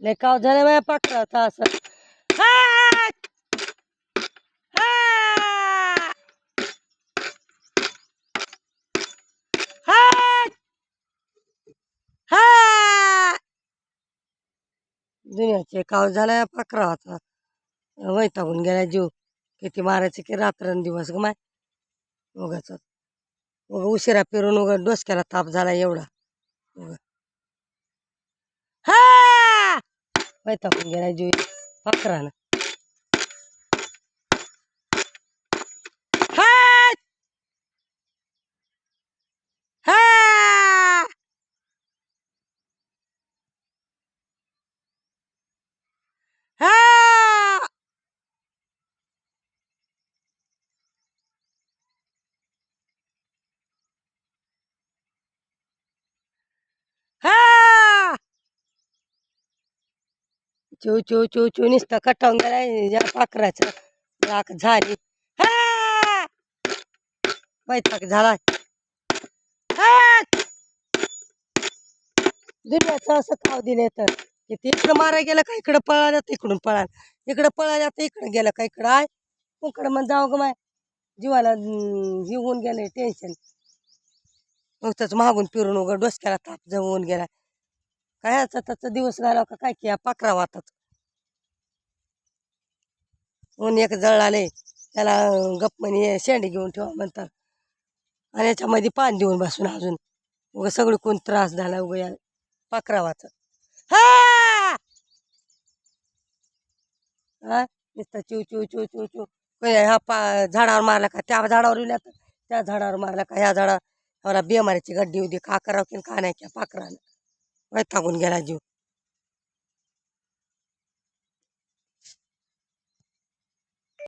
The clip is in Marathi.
लय काव झालं माझ्या पाखराचा असं. हा! हा! हा! हा! दुनियाचे काव झाला पाखरा होता. वैतागून गेला जीव. किती मारायचे की रात्रंदिवस ग माय. उगाच उगा उशिरा फिरून उगा डोसक्याला ताप झाला एवढा. उगा हा! वैतागून गेला जीव पाखरानं. हा! हा! हा! हा! चू चू चू चू नुसतं कटावून गेलाय या पाखराचं. लाख झाली. हा! वैताग झाला. हा! दुनियाचं असं खाव दिले तर किती इकडं मारा गेलं का इकडं पळा जातं इकडून पळा इकडं पळा जातं इकडं गेलं का इकडं आहे कुकडं मग जाऊ ग माय जीवाला हे होऊन गेलंय टेन्शन. नुसतंच मागून फिरून उघड डोसक्याला ताप जमवून गेला. काय याचा त्याचा दिवस घालाव का काय की या पाखरा वाटत. ऊन एक जळाले त्याला गप्प म्हणे शेंडी घेऊन ठेवा म्हणतात आणि याच्यामध्ये पाणी देऊन बसून अजून उगं सगळं कोण त्रास झाला उगं या पाखरा वाचत. हा! हा नुसतं चिव चिव चिव चिव चिव ह्या झाडावर मारला का त्या झाडावर येऊन येतात त्या झाडावर मारला का ह्या झाडावर मला बेमारीची गड्डी होती का करावं की का नाही त्या पाखरानं वैतागून गेला जीव.